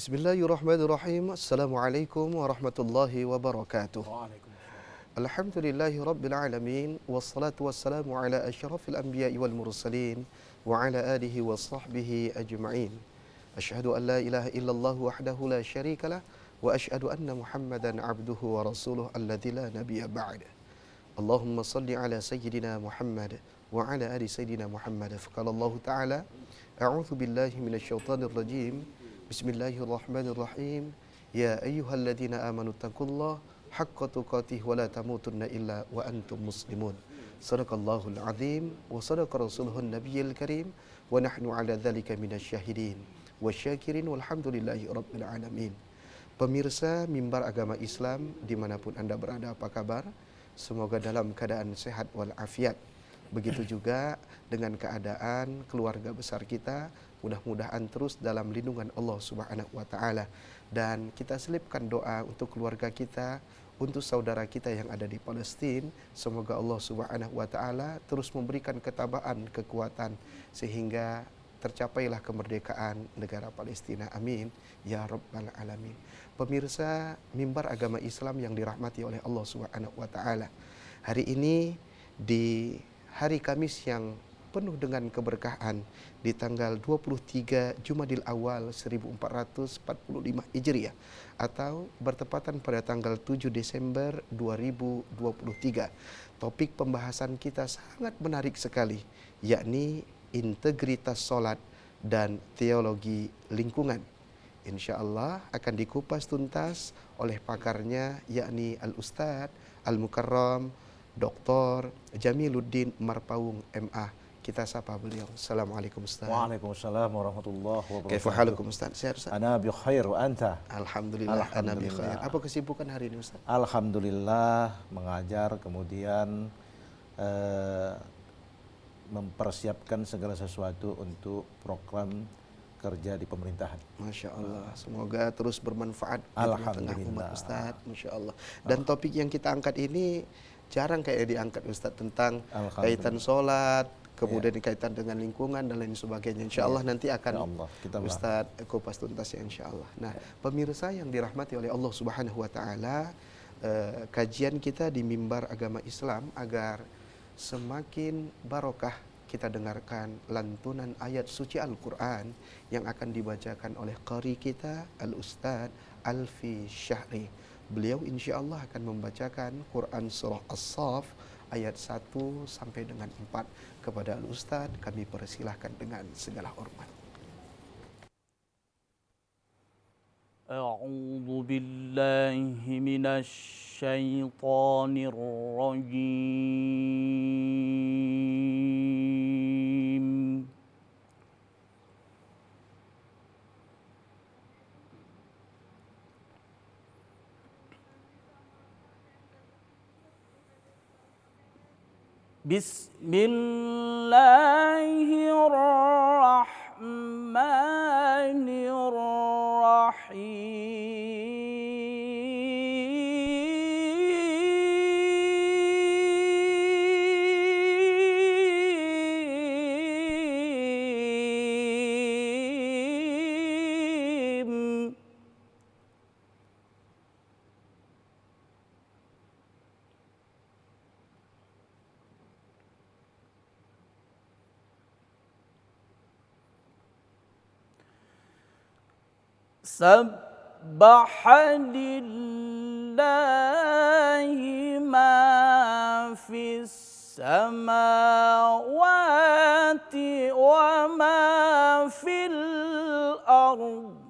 Bismillahirrahmanirrahim. Assalamualaikum warahmatullahi wabarakatuh. Alhamdulillahi rabbil alamin. Wassalatu wassalamu ala asyrafil anbiya'i wal mursalin wa ala alihi wa sahbihi ajma'in. Asyhadu an la ilaha illallah wahdahu la syarikalah wa asyhadu anna Muhammadan abduhu wa rasuluh alladzi la nabiyya ba'da. Allahumma salli ala sayyidina Muhammad wa ala ali sayyidina Muhammad. Faqala Allah Ta'ala, a'udzu billahi minasyaitonir rajim. Bismillahirrahmanirrahim. Ya ayyuhalladzina amanu taqullaha haqqa tuqatih wa la tamutunna illa wa antum muslimun. Sadaqallahul azim wa sadaqa rasuluhun nabiyil karim wa nahnu ala dzalika minasyahidin wasyakirin walhamdulillahi rabbil alamin. Pemirsa Mimbar Agama Islam dimanapun Anda berada, apa kabar? Semoga dalam keadaan sehat walafiat. Begitu juga dengan keadaan keluarga besar kita, mudah-mudahan terus dalam lindungan Allah Subhanahu wa taala. Dan kita selipkan doa untuk keluarga kita, untuk saudara kita yang ada di Palestina. Semoga Allah Subhanahu wa taala terus memberikan ketabaan, kekuatan sehingga tercapailah kemerdekaan negara Palestina. Amin ya rabbal alamin. Pemirsa Mimbar Agama Islam yang dirahmati oleh Allah Subhanahu wa taala. Hari ini di hari Kamis yang penuh dengan keberkahan di tanggal 23 Jumadil Awal 1445 Hijriah atau bertepatan pada tanggal 7 Desember 2023. Topik pembahasan kita sangat menarik sekali, yakni integritas sholat dan teologi lingkungan. Insya Allah akan dikupas tuntas oleh pakarnya, yakni Al-Ustadz Al-Mukarram Dr. Jamiluddin Marpaung MA. Kita sapa beliau. Assalamualaikum Ustaz. Waalaikumsalam warahmatullahi wabarakatuh. Kaifa halukum Ustaz? Sehat Ustaz? Ana bi khair wa anta? Alhamdulillah, ana bi khair. Apa kesibukan hari ini Ustaz? Alhamdulillah, mengajar, kemudian mempersiapkan segala sesuatu untuk program kerja di pemerintahan. Masya Allah, semoga terus bermanfaat di tengah umat Ustaz. Masya Allah. Dan topik yang kita angkat ini jarang kayak diangkat Ustaz, tentang kaitan sholat, kemudian kaitan dengan lingkungan dan lain sebagainya. Insya Allah nanti akan Ustaz kupas tuntas ya insya Allah. Nah, pemirsa yang dirahmati oleh Allah Subhanahu wa taala, kajian kita di Mimbar Agama Islam agar semakin barokah, kita dengarkan lantunan ayat suci Al-Quran yang akan dibacakan oleh qari kita Al-Ustadz Alfi Syahri. Beliau insya Allah akan membacakan Quran Surah As-Saff ayat 1 sampai dengan 4. Kepada Al-Ustadz kami persilahkan dengan segala hormat. A'udzu billahi minasy syaithanir rajim. Bismillahirrahmanirrahim. Sabbaha lillahi ma fis samawati wa ma fil ardh.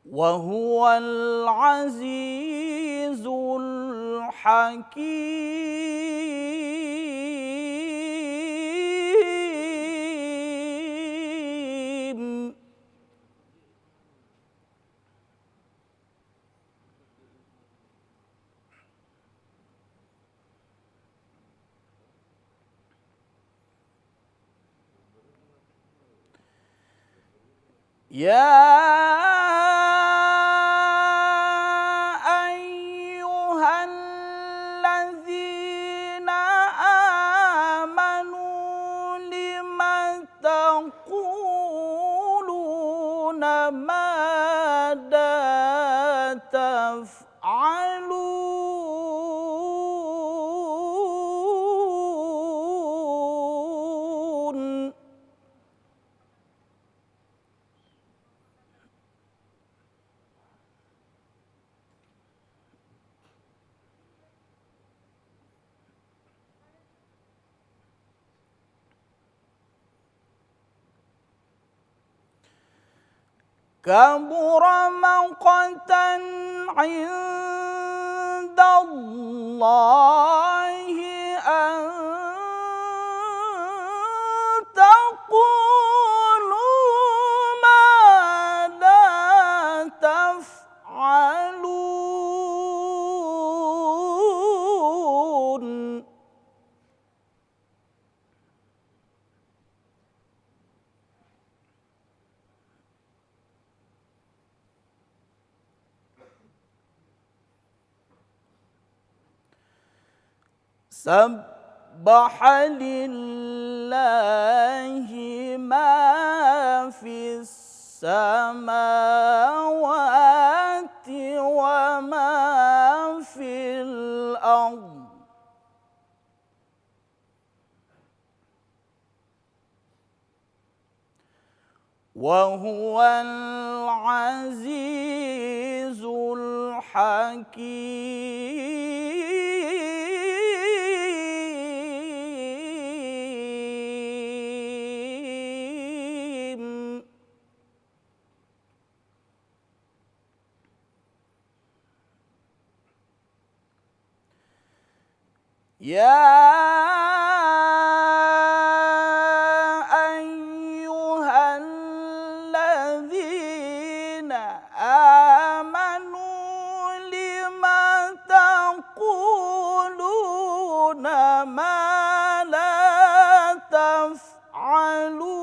Wa huwal azizul hakim. Ya تقولون ماذا تفعلون كبر مقتا عند الله أن تقولوا ما لا تفعلون سبح لله ما في السماوات وما في الأرض وهو العزيز الحكيم يا أيها الذين آمنوا لم تقولون ما لا تفعلون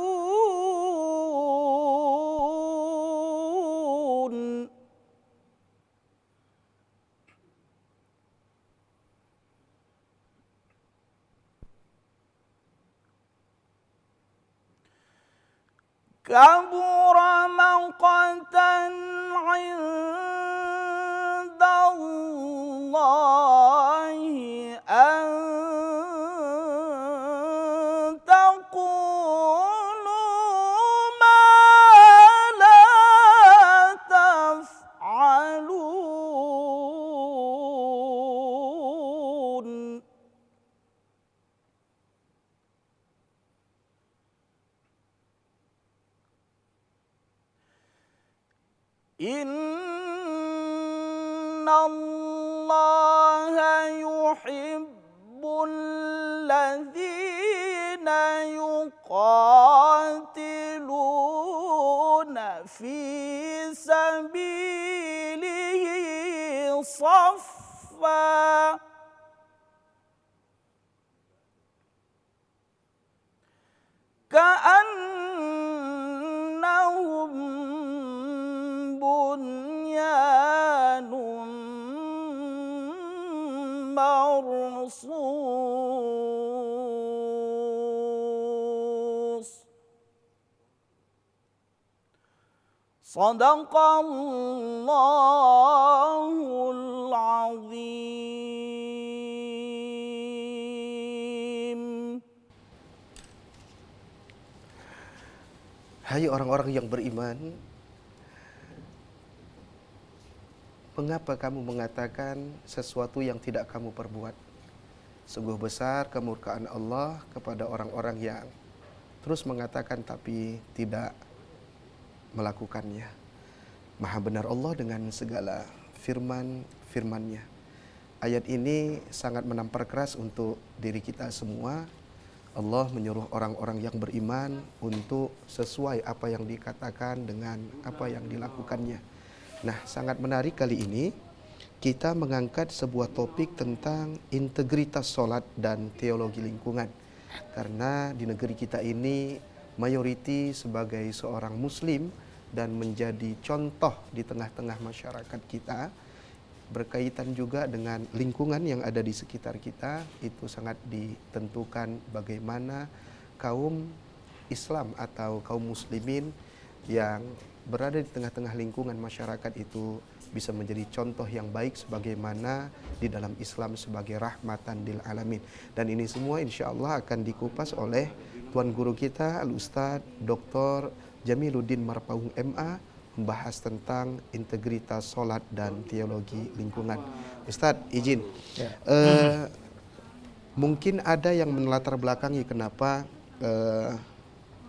كبر مقتا عند الله أن تقولوا ما لا تفعلون إن الله يحب الذين يقاتلون في سبيله صفا كأنهم بنيان مرصوص صدق الله العظيم. Hai orang-orang yang beriman, mengapa kamu mengatakan sesuatu yang tidak kamu perbuat? Sungguh besar kemurkaan Allah kepada orang-orang yang terus mengatakan tapi tidak melakukannya. Maha benar Allah dengan segala firman-Nya. Ayat ini sangat menampar keras untuk diri kita semua. Allah menyuruh orang-orang yang beriman untuk sesuai apa yang dikatakan dengan apa yang dilakukannya. Nah, sangat menarik kali ini kita mengangkat sebuah topik tentang integritas sholat dan teologi lingkungan. Karena di negeri kita ini mayoriti sebagai seorang muslim dan menjadi contoh di tengah-tengah masyarakat kita, berkaitan juga dengan lingkungan yang ada di sekitar kita. Itu sangat ditentukan bagaimana kaum Islam atau kaum muslimin yang berada di tengah-tengah lingkungan masyarakat itu bisa menjadi contoh yang baik sebagaimana di dalam Islam sebagai rahmatan lil alamin. Dan ini semua insya Allah akan dikupas oleh Tuan Guru kita Al-Ustadz Dr. Jamiluddin Marpaung MA, membahas tentang integritas sholat dan teologi lingkungan. Ustadz izin, mungkin ada yang menelatar belakangi kenapa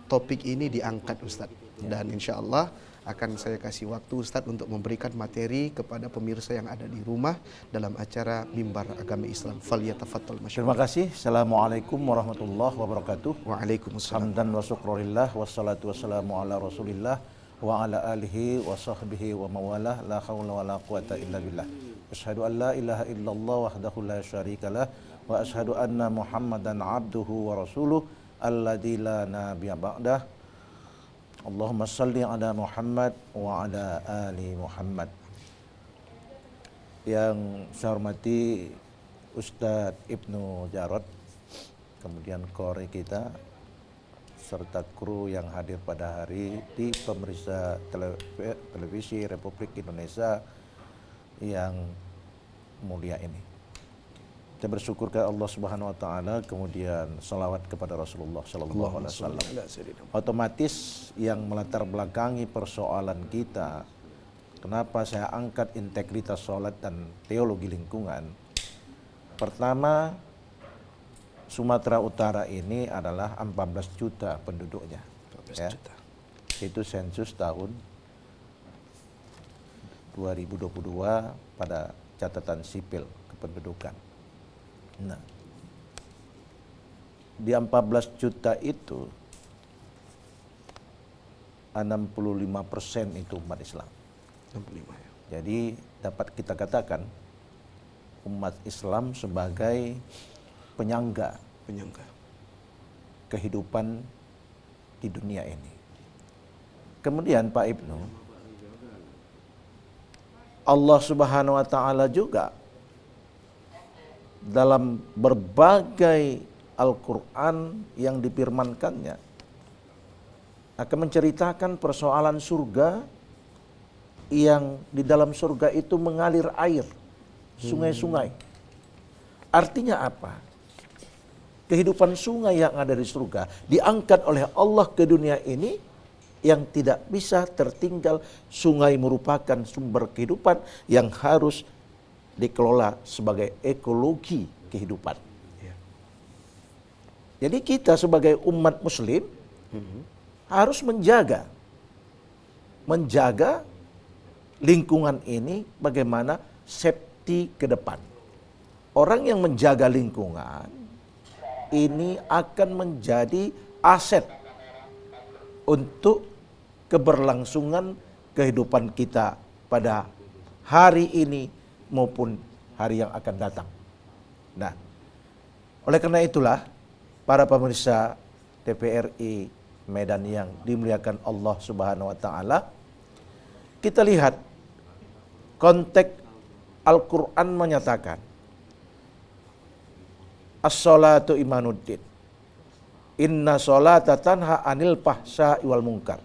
topik ini diangkat Ustadz. Dan insya Allah akan saya kasih waktu Ustadz untuk memberikan materi kepada pemirsa yang ada di rumah dalam acara Mimbar Agama Islam. Falyatafaddal masyaallah. Terima kasih. Assalamualaikum warahmatullahi wabarakatuh. Waalaikumsalam. Hamdan wa syukurillah wassalatu wassalamu ala rasulillah wa ala alihi wa sahbihi wa mawalah la hawla wa la quwata illa billah. Asyhadu an la ilaha illallah wahdahu la syarikalah wa asyhadu anna Muhammadan abduhu wa rasuluh alladzi la nabiyya ba'dah. Allahumma salli ala Muhammad wa ala ali Muhammad. Yang saya hormati Ustadz Ibnu Jarod, kemudian kori kita, serta kru yang hadir pada hari di pemirsa televisi Republik Indonesia yang mulia ini. Kita bersyukur ke Allah Subhanahu wa taala, kemudian salawat kepada Rasulullah sallallahu alaihi wasallam. Otomatis yang melatar belakangi persoalan kita, kenapa saya angkat integritas sholat dan teologi lingkungan. Pertama, Sumatera Utara ini adalah 14 juta penduduknya. 14 juta. Itu sensus tahun 2022 pada catatan sipil kependudukan. Nah, di 14 juta itu 65% itu umat Islam. 65 ya. Jadi dapat kita katakan umat Islam sebagai penyangga kehidupan di dunia ini. Kemudian Pak Ibnu, Allah Subhanahu wa taala juga dalam berbagai Al-Quran yang difirmankannya akan menceritakan persoalan surga, yang di dalam surga itu mengalir air, sungai-sungai. Artinya apa? Kehidupan sungai yang ada di surga diangkat oleh Allah ke dunia ini yang tidak bisa tertinggal. Sungai merupakan sumber kehidupan yang harus dikelola sebagai ekologi kehidupan. Ya. Jadi kita sebagai umat muslim harus menjaga lingkungan ini bagaimana safety ke depan. Orang yang menjaga lingkungan ini akan menjadi aset untuk keberlangsungan kehidupan kita pada hari ini maupun hari yang akan datang. Nah, oleh karena itulah para pemirsa TVRI Medan yang dimuliakan Allah Subhanahu wa taala, kita lihat konteks Al-Qur'an menyatakan as-sholatu imanuddin. Inna sholata tanha anil fahsya'i wal munkar.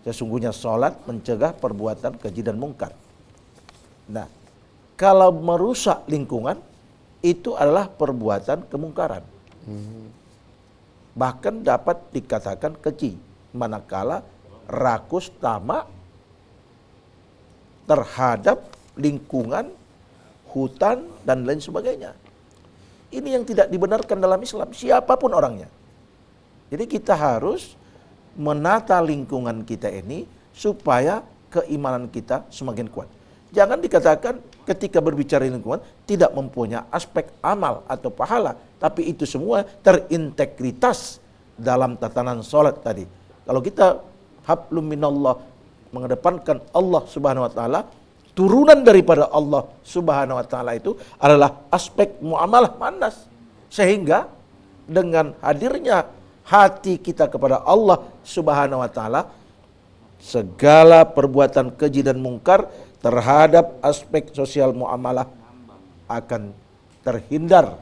Sesungguhnya sholat mencegah perbuatan keji dan mungkar. Nah, kalau merusak lingkungan itu adalah perbuatan kemungkaran. Bahkan dapat dikatakan keji manakala rakus tamak terhadap lingkungan, hutan dan lain sebagainya. Ini yang tidak dibenarkan dalam Islam, siapapun orangnya. Jadi kita harus menata lingkungan kita ini supaya keimanan kita semakin kuat. Jangan dikatakan ketika berbicara lingkungan tidak mempunyai aspek amal atau pahala, tapi itu semua terintegritas dalam tatanan sholat tadi. Kalau kita hablum minallah, mengedepankan Allah Subhanahu wa taala, turunan daripada Allah Subhanahu wa taala itu adalah aspek muamalah manas. Sehingga dengan hadirnya hati kita kepada Allah Subhanahu wa taala, segala perbuatan keji dan mungkar terhadap aspek sosial muamalah akan terhindar,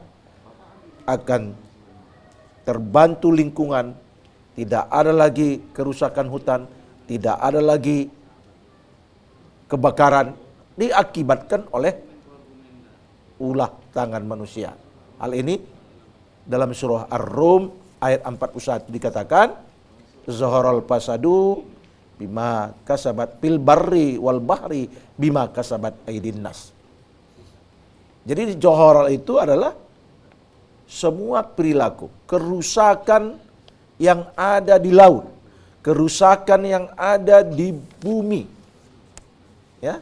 akan terbantu lingkungan tidak ada lagi kerusakan hutan, tidak ada lagi kebakaran diakibatkan oleh ulah tangan manusia. Hal ini dalam surah Ar-Rum ayat 41 dikatakan, zaharal fasadu bima kasabat fil barri wal bahri bima kasabat aydin nas. Jadi zaharal itu adalah semua perilaku, kerusakan yang ada di laut, kerusakan yang ada di bumi, ya,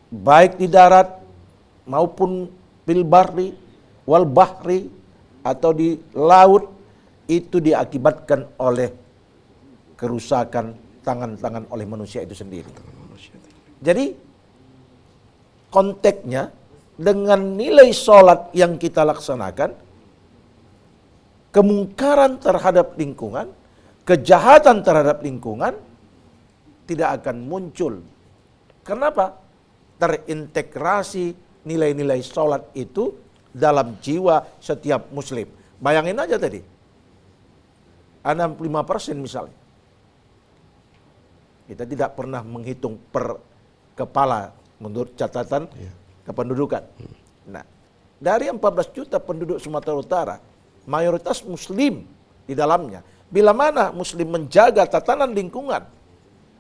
baik di darat maupun fil barri wal bahri atau di laut, itu diakibatkan oleh kerusakan tangan-tangan oleh manusia itu sendiri. Jadi konteksnya dengan nilai sholat yang kita laksanakan, kemungkaran terhadap lingkungan, kejahatan terhadap lingkungan tidak akan muncul. Kenapa? Terintegrasi nilai-nilai sholat itu dalam jiwa setiap muslim. Bayangin aja tadi, 65% misalnya. Kita tidak pernah menghitung per kepala menurut catatan kependudukan. Nah, dari 14 juta penduduk Sumatera Utara, mayoritas muslim di dalamnya. Bila mana muslim menjaga tatanan lingkungan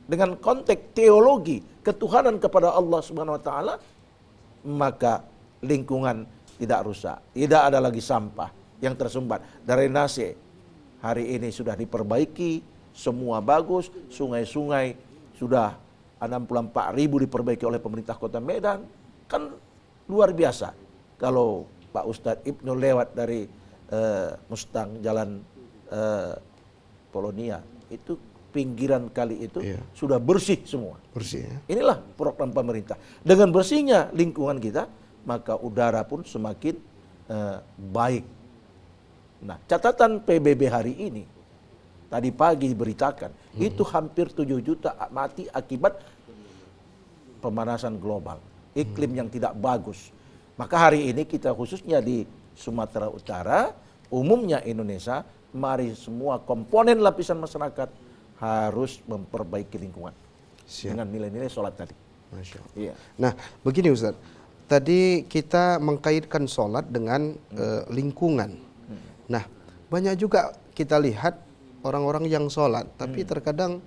dengan konteks teologi ketuhanan kepada Allah Subhanahu wa taala, maka lingkungan tidak rusak, tidak ada lagi sampah yang tersumbat. Drainase hari ini sudah diperbaiki, semua bagus, sungai-sungai sudah 64.000 diperbaiki oleh pemerintah Kota Medan. Kan luar biasa. Kalau Pak Ustadz Ibnu lewat dari Mustang Jalan Polonia, itu pinggiran kali itu sudah bersih semua. Bersih ya. Inilah program pemerintah. Dengan bersihnya lingkungan kita, maka udara pun semakin baik. Nah, catatan PBB hari ini, tadi pagi diberitakan, itu hampir 7 juta mati akibat pemanasan global, iklim yang tidak bagus. Maka hari ini kita khususnya di Sumatera Utara, umumnya Indonesia, mari semua komponen lapisan masyarakat harus memperbaiki lingkungan. Dengan nilai-nilai sholat tadi. Masya Allah. Iya. Nah, begini Ustaz. Tadi kita mengkaitkan sholat dengan lingkungan. Nah, banyak juga kita lihat orang-orang yang sholat, tapi terkadang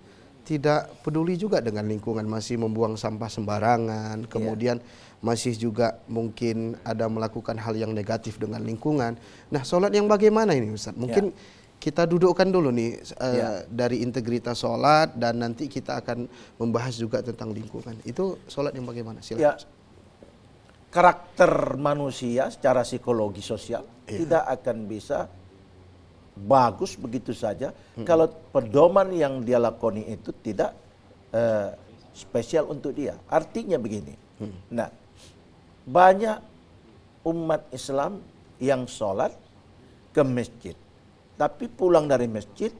tidak peduli juga dengan lingkungan, masih membuang sampah sembarangan, kemudian masih juga mungkin ada melakukan hal yang negatif dengan lingkungan. Nah, sholat yang bagaimana ini Ustaz? Mungkin kita dudukkan dulu nih dari integritas sholat, dan nanti kita akan membahas juga tentang lingkungan. Itu sholat yang bagaimana? Silakan. Ya, karakter manusia secara psikologi sosial tidak akan bisa bagus begitu saja kalau pedoman yang dia lakoni itu tidak spesial untuk dia. Artinya begini, nah, banyak umat Islam yang sholat ke masjid, tapi pulang dari masjid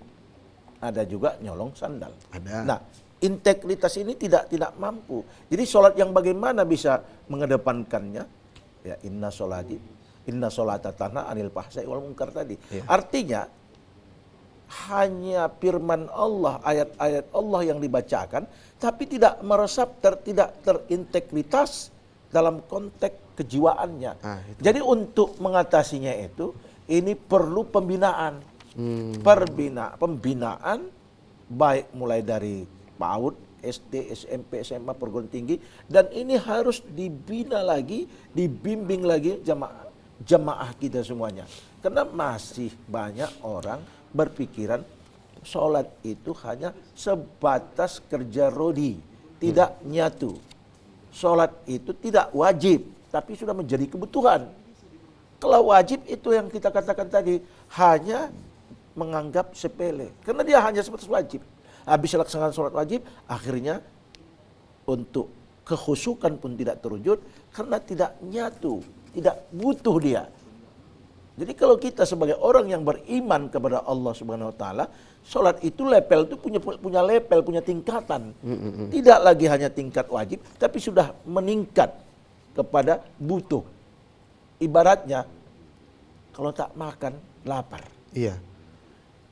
ada juga nyolong sandal. Ada. Nah, integritas ini tidak mampu. Jadi sholat yang bagaimana bisa mengedepankannya? Ya, inna sholata tanha anil fahsya'i wal munkar tadi. Artinya hanya firman Allah, ayat-ayat Allah yang dibacakan, tapi tidak meresap, tidak terintegritas dalam konteks kejiwaannya. Jadi untuk mengatasinya itu, ini perlu pembinaan. Pembinaan baik mulai dari PAUD, SD, SMP, SMA, perguruan tinggi, dan ini harus dibina lagi, dibimbing lagi jamaah kita semuanya. Karena masih banyak orang berpikiran sholat itu hanya sebatas kerja rodi, tidak nyatu. Sholat itu tidak wajib, tapi sudah menjadi kebutuhan. Kalau wajib itu yang kita katakan tadi, hanya menganggap sepele. Karena dia hanya sebatas wajib. Habis laksanakan sholat wajib, akhirnya untuk kekhusyukan pun tidak terwujud, karena tidak nyatu, tidak butuh dia. Jadi kalau kita sebagai orang yang beriman kepada Allah Subhanahu wa taala, sholat itu level itu punya level, punya tingkatan. Tidak lagi hanya tingkat wajib, tapi sudah meningkat kepada butuh. Ibaratnya kalau tak makan lapar. Iya.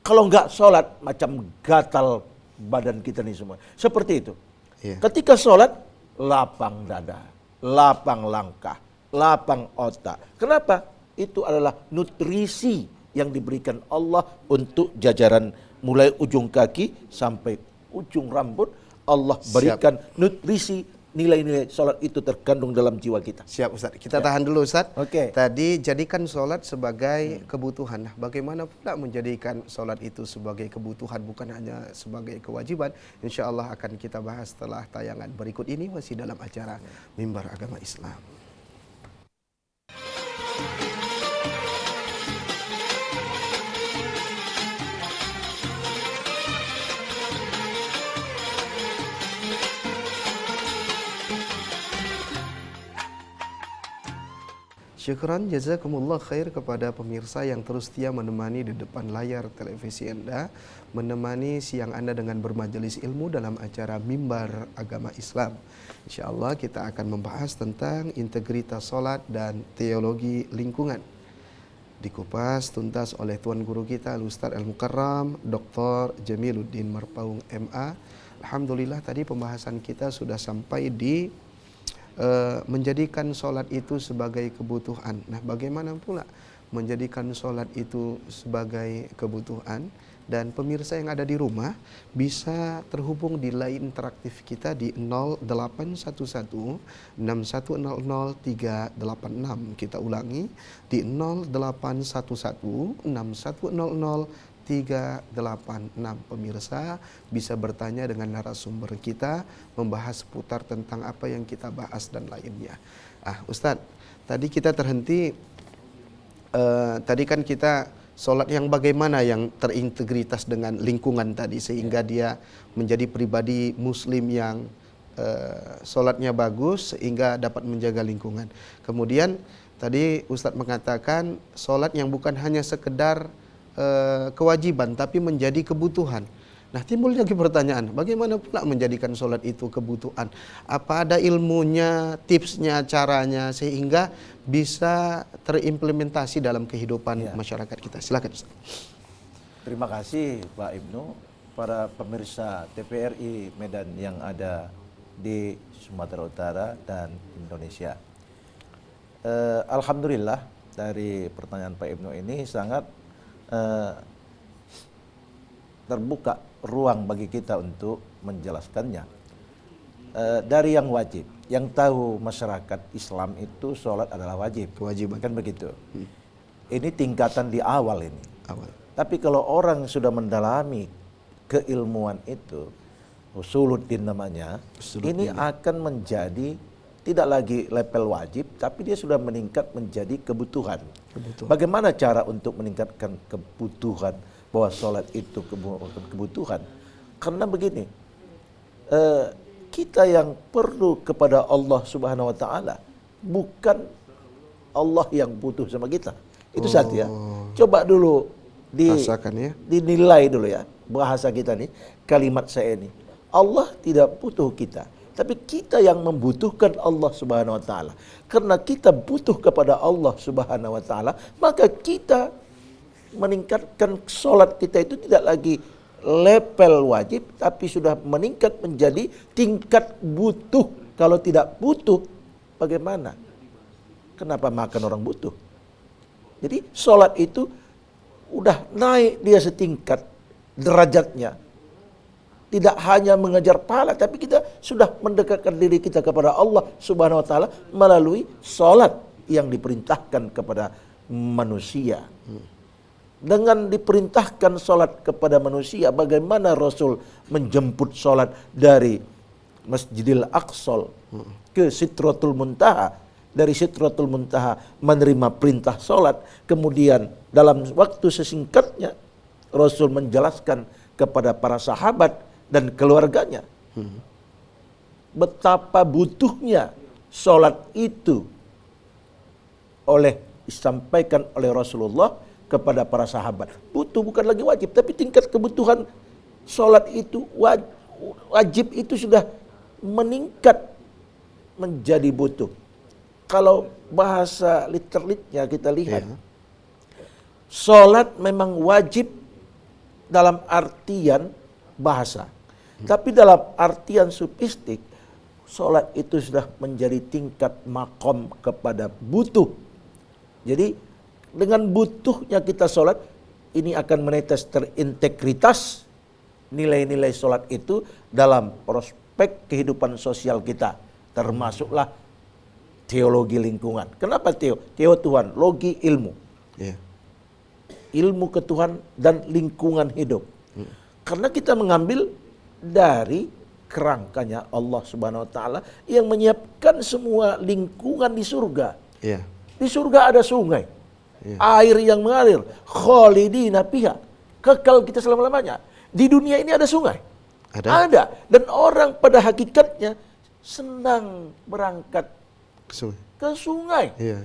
Kalau nggak sholat macam gatal badan kita nih semua. Seperti itu. Iya. Ketika sholat, lapang dada, lapang langkah, lapang otak. Kenapa? Itu adalah nutrisi yang diberikan Allah untuk jajaran mulai ujung kaki sampai ujung rambut. Allah berikan nutrisi, nilai-nilai sholat itu terkandung dalam jiwa kita. Siap Ustaz. Kita tahan dulu Ustaz. Oke. Tadi jadikan sholat sebagai kebutuhan. Nah, bagaimana pula menjadikan sholat itu sebagai kebutuhan bukan hanya sebagai kewajiban? Insya Allah akan kita bahas setelah tayangan berikut ini masih dalam acara Mimbar Agama Islam. Syukran jazakumullah khair kepada pemirsa yang terus setia menemani di depan layar televisi Anda, menemani siang Anda dengan bermajelis ilmu dalam acara Mimbar Agama Islam. Insyaallah kita akan membahas tentang integritas salat dan teologi lingkungan. Dikupas tuntas oleh Tuan Guru kita Al-Ustaz Al-Mukarram Dr. Jamiluddin Marpaung MA. Alhamdulillah tadi pembahasan kita sudah sampai di menjadikan sholat itu sebagai kebutuhan. Nah, bagaimana pula menjadikan sholat itu sebagai kebutuhan? Dan pemirsa yang ada di rumah bisa terhubung di line interaktif kita di 0811 6100 386. Kita ulangi di 0811 6100 386. Pemirsa bisa bertanya dengan narasumber kita, membahas seputar tentang apa yang kita bahas dan lainnya. Ustadz, tadi kita terhenti, tadi kan kita sholat yang bagaimana yang terintegritas dengan lingkungan tadi, sehingga dia menjadi pribadi muslim yang sholatnya bagus, sehingga dapat menjaga lingkungan. Kemudian tadi Ustadz mengatakan sholat yang bukan hanya sekedar kewajiban tapi menjadi kebutuhan. Nah, timbul lagi pertanyaan, bagaimana pula menjadikan sholat itu kebutuhan? Apa ada ilmunya, tipsnya, caranya sehingga bisa terimplementasi dalam kehidupan masyarakat kita? Silakan Ustaz. Terima kasih Pak Ibnu, para pemirsa TVRI Medan yang ada di Sumatera Utara dan Indonesia. Alhamdulillah dari pertanyaan Pak Ibnu ini sangat terbuka ruang bagi kita untuk menjelaskannya. Dari yang wajib, yang tahu masyarakat Islam itu sholat adalah wajib, Kewajiban. kan begitu. Ini tingkatan di awal ini. Awal. Tapi kalau orang sudah mendalami keilmuan itu, usuluddin namanya, ini akan menjadi tidak lagi level wajib, tapi dia sudah meningkat menjadi kebutuhan. Bagaimana cara untuk meningkatkan kebutuhan bahwa sholat itu kebutuhan? Karena begini, kita yang perlu kepada Allah Subhanahu Wa Taala, bukan Allah yang butuh sama kita. Itu satu ya. Coba dulu dinilai dulu ya bahasa kita nih, kalimat saya ini. Allah tidak butuh kita, tapi kita yang membutuhkan Allah Subhanahu Wa Taala. Karena kita butuh kepada Allah Subhanahu Wa Taala, maka kita meningkatkan sholat kita itu tidak lagi level wajib, tapi sudah meningkat menjadi tingkat butuh. Kalau tidak butuh, bagaimana? Kenapa makan orang butuh? Jadi sholat itu udah naik dia setingkat derajatnya. Tidak hanya mengejar pahala, tapi kita sudah mendekatkan diri kita kepada Allah Subhanahu Wa Taala melalui sholat yang diperintahkan kepada manusia. Dengan diperintahkan sholat kepada manusia, bagaimana Rasul menjemput sholat dari Masjidil Aqsa ke Sidratul Muntaha, dari Sidratul Muntaha menerima perintah sholat, kemudian dalam waktu sesingkatnya Rasul menjelaskan kepada para sahabat dan keluarganya betapa butuhnya sholat itu disampaikan oleh Rasulullah kepada para sahabat. Butuh bukan lagi wajib, tapi tingkat kebutuhan sholat itu wajib itu sudah meningkat menjadi butuh. Kalau bahasa literalnya kita lihat, sholat memang wajib dalam artian bahasa. Tapi dalam artian sufistik, sholat itu sudah menjadi tingkat makom kepada butuh. Jadi dengan butuhnya kita sholat, ini akan menetes terintegritas nilai-nilai sholat itu dalam prospek kehidupan sosial kita. Termasuklah teologi lingkungan. Kenapa teo? Teo Tuhan, logi ilmu. Iya. Ilmu ketuhan dan lingkungan hidup. Karena kita mengambil dari kerangkanya Allah Subhanahu wa taala yang menyiapkan semua lingkungan di surga. Iya. Di surga ada sungai. Iya. Air yang mengalir, khalidina fiha. Kekal kita selama-lamanya. Di dunia ini ada sungai. Ada. Dan orang pada hakikatnya senang berangkat ke sungai. Iya.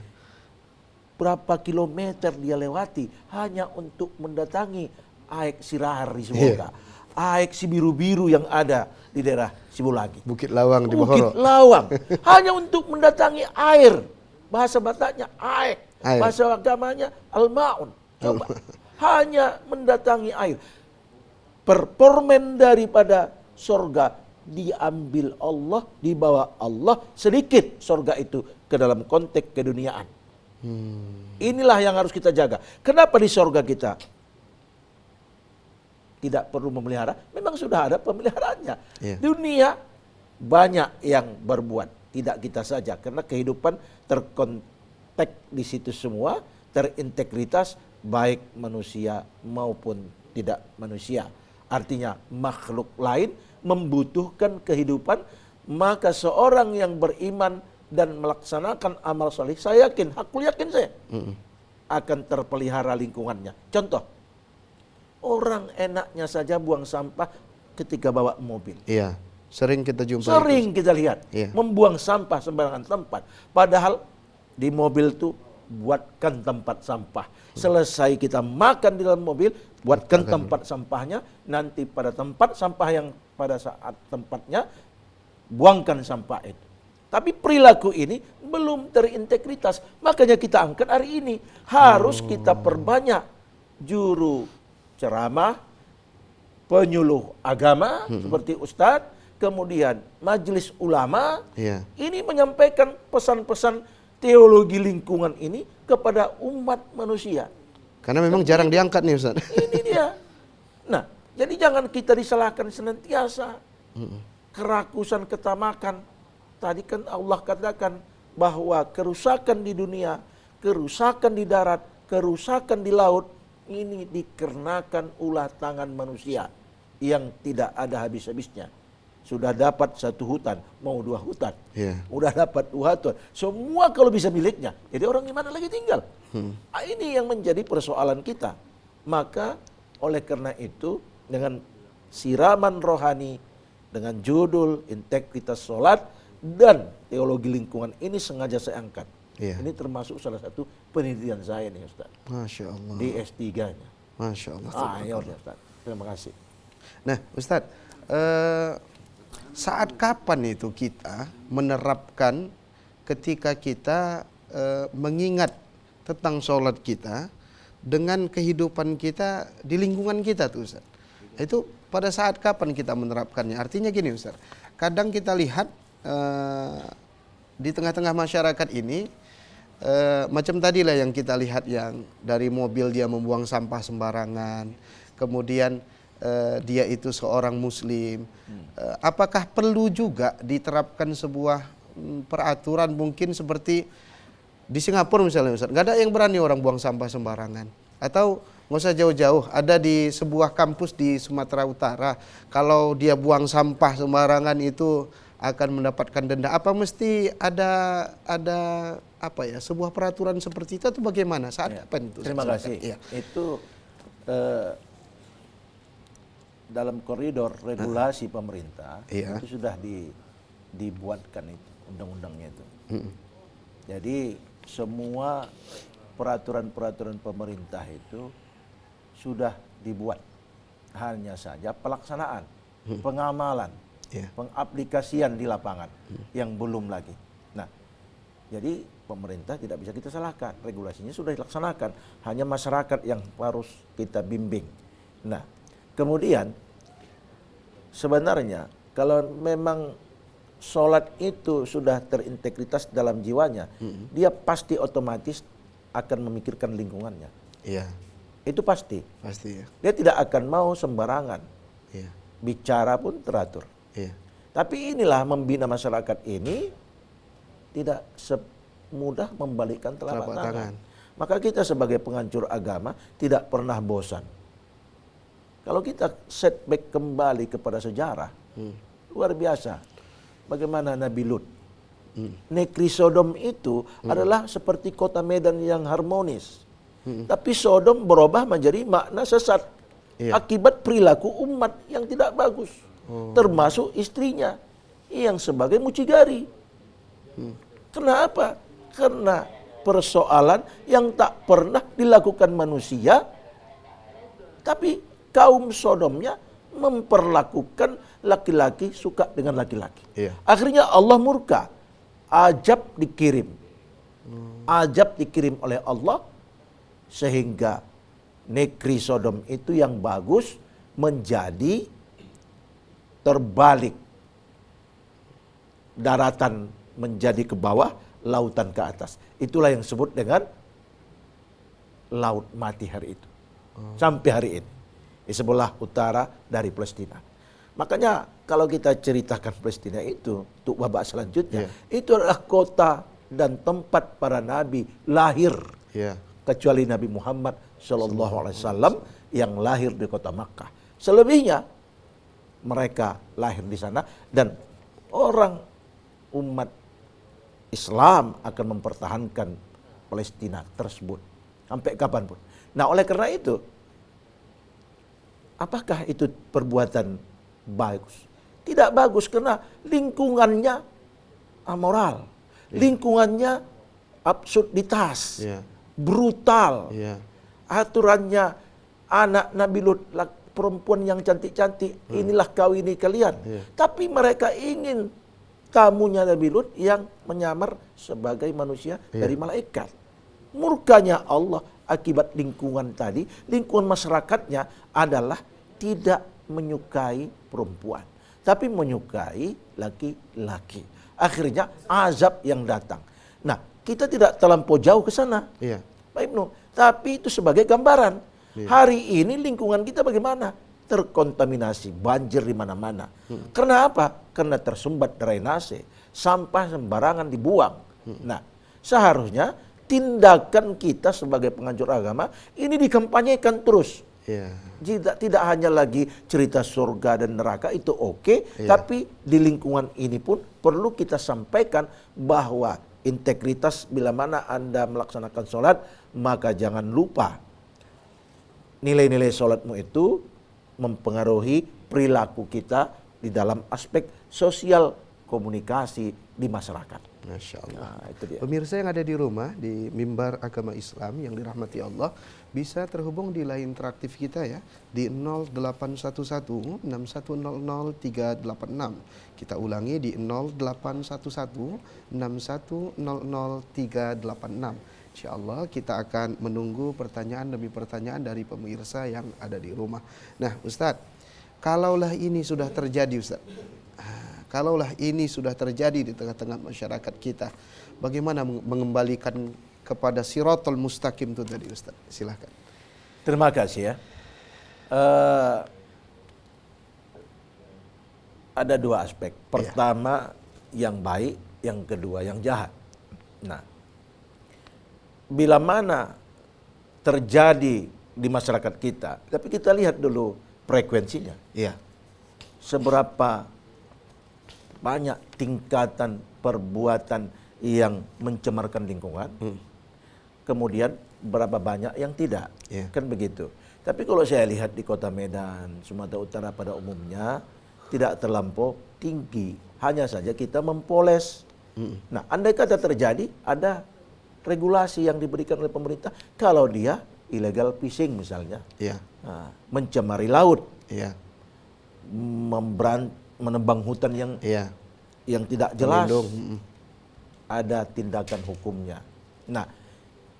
Berapa kilometer dia lewati hanya untuk mendatangi aek Sirahar di Semoga. Aek si biru-biru yang ada di daerah Sibulagi. Bukit Lawang di Bukit Bohoro. Lawang. Hanya untuk mendatangi air. Bahasa Bataknya aek. Air. Bahasa agamanya al-ma'un. Coba. Hanya mendatangi air. Performen daripada sorga diambil Allah, dibawa Allah sedikit sorga itu ke dalam konteks keduniaan. Inilah yang harus kita jaga. Kenapa di sorga kita tidak perlu memelihara? Memang sudah ada pemeliharaannya. Iya. Dunia banyak yang berbuat, tidak kita saja, karena kehidupan terkontek di situ semua, terintegritas baik manusia maupun tidak manusia. Artinya makhluk lain membutuhkan kehidupan, maka seorang yang beriman dan melaksanakan amal soleh, saya yakin, hakul yakin saya, akan terpelihara lingkungannya. Contoh, orang enaknya saja buang sampah ketika bawa mobil. Iya. Sering kita jumpa. Sering kita lihat, Iya. membuang sampah sembarangan tempat. Padahal di mobil tuh buatkan tempat sampah. Selesai kita makan di dalam mobil, buatkan tempat sampahnya. Nanti pada tempat sampah yang pada saat tempatnya, buangkan sampah itu. Tapi perilaku ini belum terintegritas. Makanya kita angkat hari ini. Harus kita perbanyak juru ceramah, penyuluh agama seperti ustadz, kemudian majelis ulama. Iya. Ini menyampaikan pesan-pesan teologi lingkungan ini kepada umat manusia. Karena memang jarang diangkat nih Ustaz. Ini dia. Nah, jadi jangan kita disalahkan senantiasa. Kerakusan, ketamakan. Tadi kan Allah katakan bahwa kerusakan di dunia, kerusakan di darat, kerusakan di laut, ini dikarenakan ulah tangan manusia yang tidak ada habis-habisnya. Sudah dapat satu hutan, mau dua hutan. Iya. Udah dapat dua hutan. Semua kalau bisa miliknya. Jadi orang di mana lagi tinggal? Ini yang menjadi persoalan kita. Maka oleh karena itu dengan siraman rohani, dengan judul integritas sholat dan teologi lingkungan ini sengaja saya angkat. Iya. Ini termasuk salah satu penelitian saya nih Ustaz. Masya Allah. Di S3-nya. Masya Allah. Ayo Ustaz. Terima kasih. Nah Ustadz, saat kapan itu kita menerapkan ketika kita mengingat tentang sholat kita dengan kehidupan kita di lingkungan kita tuh Ustaz? Itu pada saat kapan kita menerapkannya? Artinya gini Ustaz, kadang kita lihat di tengah-tengah masyarakat ini, macam tadi lah yang kita lihat, yang dari mobil dia membuang sampah sembarangan, kemudian dia itu seorang muslim. Apakah perlu juga diterapkan sebuah peraturan mungkin seperti di Singapura misalnya Ustaz, nggak ada yang berani orang buang sampah sembarangan. Atau nggak usah jauh-jauh, ada di sebuah kampus di Sumatera Utara, kalau dia buang sampah sembarangan itu akan mendapatkan denda. Apa mesti ada apa ya, sebuah peraturan seperti itu atau bagaimana? Saat kapan itu? Terima kasih. Iya. Itu dalam koridor regulasi pemerintah Iya. itu sudah dibuatkan itu undang-undangnya itu. Jadi semua peraturan-peraturan pemerintah itu sudah dibuat, hanya saja pelaksanaan, pengamalan, pengaplikasian di lapangan yang belum lagi. Nah, jadi pemerintah tidak bisa kita salahkan, regulasinya sudah dilaksanakan, hanya masyarakat yang harus kita bimbing. Nah, Kemudian sebenarnya kalau memang sholat itu sudah terintegritas dalam jiwanya, dia pasti otomatis akan memikirkan lingkungannya. Iya, Itu pasti. pasti ya. Dia tidak akan mau sembarangan. Iya, Bicara pun teratur. iya. Tapi inilah membina masyarakat ini tidak semudah membalikkan telapak Telapak tangan. tangan. Maka kita sebagai penghancur agama tidak pernah bosan. Kalau kita setback kembali kepada sejarah, luar biasa. Bagaimana Nabi Lut. Negeri Sodom itu adalah seperti kota Medan yang harmonis. Tapi Sodom berubah menjadi makna sesat. Iya. Akibat perilaku umat yang tidak bagus. Termasuk istrinya yang sebagai mucikari. Kenapa? Karena persoalan yang tak pernah dilakukan manusia, tapi kaum Sodomnya memperlakukan laki-laki suka dengan laki-laki. Iya. Akhirnya Allah murka. Ajab dikirim. Ajab dikirim oleh Allah sehingga negeri Sodom itu yang bagus menjadi terbalik. Daratan menjadi ke bawah, lautan ke atas. Itulah yang disebut dengan laut mati hari itu. Sampai hari ini. Di sebelah utara dari Palestina. Makanya kalau kita ceritakan Palestina itu, untuk babak selanjutnya, itu adalah kota dan tempat para nabi lahir. Iya. Kecuali Nabi Muhammad SAW yang lahir di kota Makkah. Selebihnya mereka lahir di sana dan orang umat Islam akan mempertahankan Palestina tersebut sampai kapanpun. Nah, oleh karena itu, apakah itu perbuatan bagus? Tidak bagus karena lingkungannya amoral, lingkungannya absurditas, brutal. Iya. Aturannya anak Nabi Lut, perempuan yang cantik-cantik, inilah kawini kalian. Tapi mereka ingin tamunya Nabi Lut yang menyamar sebagai manusia dari malaikat. Murkanya Allah akibat lingkungan tadi, lingkungan masyarakatnya adalah tidak menyukai perempuan, tapi menyukai laki-laki. Akhirnya azab yang datang. Nah, kita tidak terlampau jauh ke sana. Iya. Pak Ibnu, tapi itu sebagai gambaran. Hari ini lingkungan kita bagaimana? Terkontaminasi, banjir di mana-mana. Karena apa? Karena tersumbat drainase, sampah sembarangan dibuang. Nah, seharusnya tindakan kita sebagai penghancur agama ini dikampanyekan terus. Tidak hanya lagi cerita surga dan neraka itu oke, tapi di lingkungan ini pun perlu kita sampaikan bahwa integritas bila mana Anda melaksanakan sholat, maka jangan lupa nilai-nilai sholatmu itu mempengaruhi perilaku kita di dalam aspek sosial komunikasi di masyarakat. Masya Allah. Nah, itu dia. Pemirsa yang ada di rumah, di mimbar agama Islam yang dirahmati Allah, bisa terhubung di line interaktif kita ya, di 0811 6100 386. Kita ulangi di 0811 6100 386. Insya Allah kita akan menunggu pertanyaan demi pertanyaan dari pemirsa yang ada di rumah. Nah Ustadz, kalaulah ini sudah terjadi Ustadz, kalaulah ini sudah terjadi di tengah-tengah masyarakat kita, bagaimana mengembalikan kepada siratal mustaqim itu tadi Ustaz? Silahkan. Terima kasih ya. Ada dua aspek. Pertama yang baik, yang kedua yang jahat. Nah, bila mana terjadi di masyarakat kita, tapi kita lihat dulu frekuensinya. Iya. Seberapa banyak tingkatan perbuatan yang mencemarkan lingkungan, kemudian berapa banyak yang tidak, kan begitu. Tapi kalau saya lihat di kota Medan, Sumatera Utara pada umumnya tidak terlampau tinggi, hanya saja kita mempoles. Nah, andai kata terjadi ada regulasi yang diberikan oleh pemerintah, kalau dia illegal fishing misalnya, nah, mencemari laut, menebang hutan yang tidak jelas, ada tindakan hukumnya. Nah,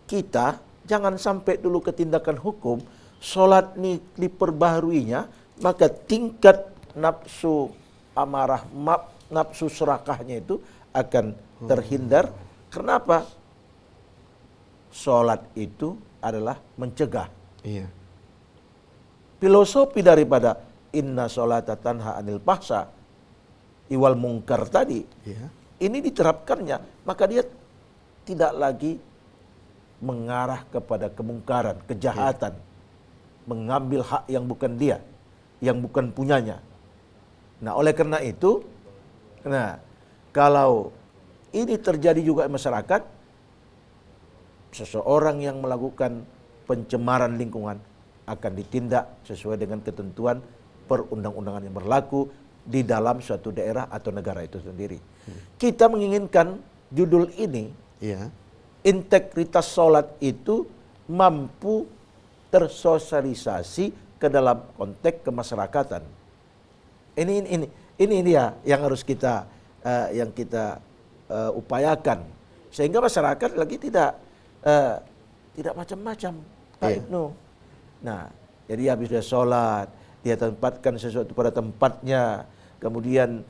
kita jangan sampai dulu ke tindakan hukum, sholat nih diperbaharuinya, maka tingkat nafsu amarah, nafsu serakahnya itu akan terhindar. Kenapa? Sholat itu adalah mencegah. Iya. Filosofi daripada inna sholata tanha anil fahsya iwal mungkar tadi, Iya. ini diterapkannya, maka dia tidak lagi mengarah kepada kemungkaran, kejahatan, mengambil hak yang bukan dia, yang bukan punyanya. Nah, oleh karena itu, kalau ini terjadi juga di masyarakat, seseorang yang melakukan pencemaran lingkungan akan ditindak sesuai dengan ketentuan perundang-undangan yang berlaku di dalam suatu daerah atau negara itu sendiri. Kita menginginkan judul ini, Iya. integritas sholat itu mampu tersosialisasi ke dalam konteks kemasyarakatan. Ini dia yang harus kita upayakan, sehingga masyarakat lagi tidak macam-macam, Pak Iya. Ibnu. Nah, jadi habis dia sholat, dia tempatkan sesuatu pada tempatnya, kemudian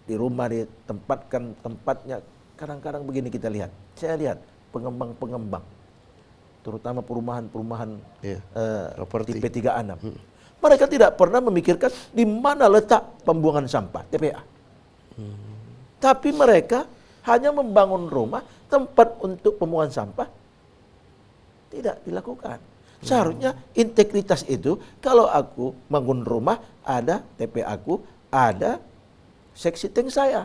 di rumah dia tempatkan tempatnya. Kadang-kadang begini kita lihat, saya lihat pengembang-pengembang, terutama perumahan-perumahan Iya. di Properti. P36. Mereka tidak pernah memikirkan di mana letak pembuangan sampah, TPA. Tapi mereka hanya membangun rumah, tempat untuk pembuangan sampah, tidak dilakukan. Seharusnya integritas itu, kalau aku bangun rumah, ada TPA aku, ada seksi tank saya.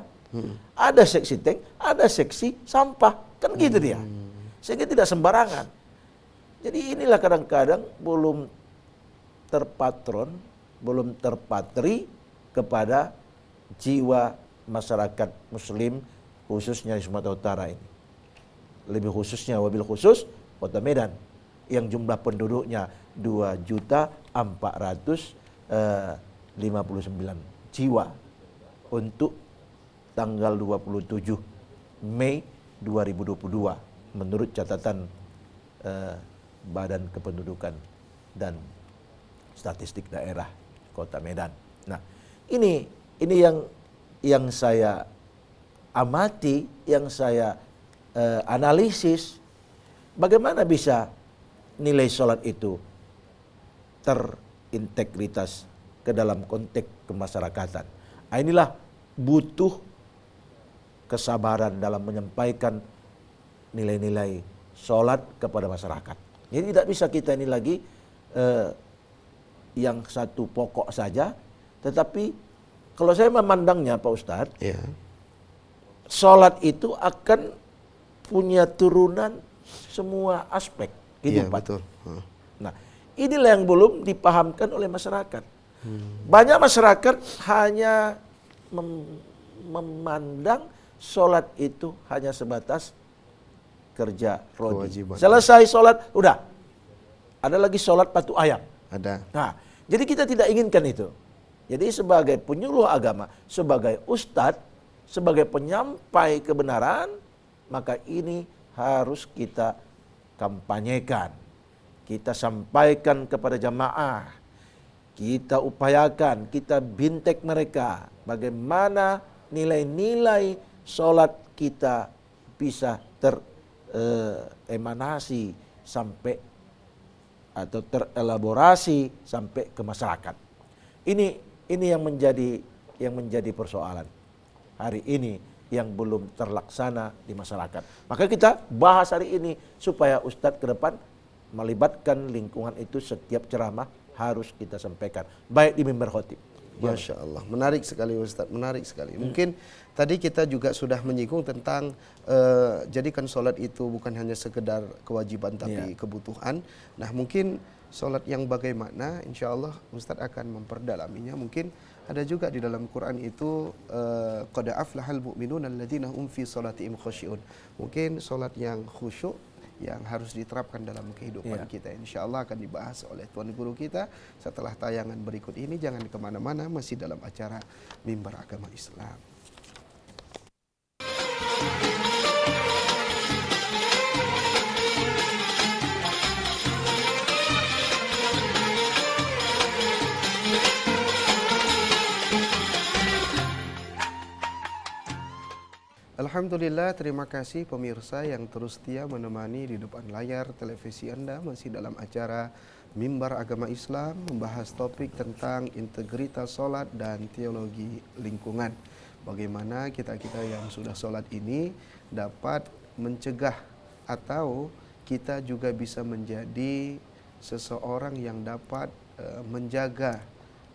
Ada seksi tank, ada seksi sampah. Kan gitu dia. Sehingga tidak sembarangan. Jadi inilah kadang-kadang belum terpatron, belum terpatri kepada jiwa masyarakat muslim, khususnya di Sumatera Utara ini. Lebih khususnya, wabil khusus, Kota Medan, yang jumlah penduduknya 2.459 jiwa untuk tanggal 27 Mei 2022 menurut catatan Badan Kependudukan dan Statistik Daerah Kota Medan. Nah, ini yang saya amati, yang saya analisis, bagaimana bisa nilai sholat itu terintegritas ke dalam konteks kemasyarakatan. Nah, inilah butuh kesabaran dalam menyampaikan nilai-nilai sholat kepada masyarakat. Jadi tidak bisa kita ini lagi yang satu pokok saja, tetapi kalau saya memandangnya Pak Ustadz, Iya. sholat itu akan punya turunan semua aspek Iya, kehidupan. betul. Nah, inilah yang belum dipahamkan oleh masyarakat. Banyak masyarakat hanya memandang sholat itu hanya sebatas kerja rodi. Kewajiban. Selesai sholat, udah. Ada lagi sholat patu ayam. Ada. Nah, jadi kita tidak inginkan itu. Jadi sebagai penyuluh agama, sebagai ustadz, sebagai penyampai kebenaran, maka ini harus kita kampanyekan. Kita sampaikan kepada jamaah. Kita upayakan, kita bintek mereka. Bagaimana nilai-nilai sholat kita bisa teremanasi sampai atau terelaborasi sampai ke masyarakat. Ini yang menjadi persoalan hari ini yang belum terlaksana di masyarakat. Maka kita bahas hari ini supaya Ustadz ke depan melibatkan lingkungan itu, setiap ceramah harus kita sampaikan, baik di mimbar khotib. Masya Allah, menarik sekali Ustadz, menarik sekali. Mungkin tadi kita juga sudah menyinggung tentang jadikan sholat itu bukan hanya sekedar kewajiban tapi kebutuhan. Nah, mungkin sholat yang bagaimana, insya Allah Ustadz akan memperdalaminya. Mungkin ada juga di dalam Quran itu qad aflahal mu'minun alladzina hum fi sholatihim khushyu'un. Mungkin sholat yang khusyuk yang harus diterapkan dalam kehidupan kita. Insya Allah akan dibahas oleh Tuan Guru kita setelah tayangan berikut ini. Jangan kemana-mana, masih dalam acara Mimbar Agama Islam. Alhamdulillah, terima kasih pemirsa yang terus setia menemani di depan layar televisi Anda masih dalam acara Mimbar Agama Islam membahas topik tentang integritas sholat dan teologi lingkungan. Bagaimana kita-kita yang sudah sholat ini dapat mencegah atau kita juga bisa menjadi seseorang yang dapat menjaga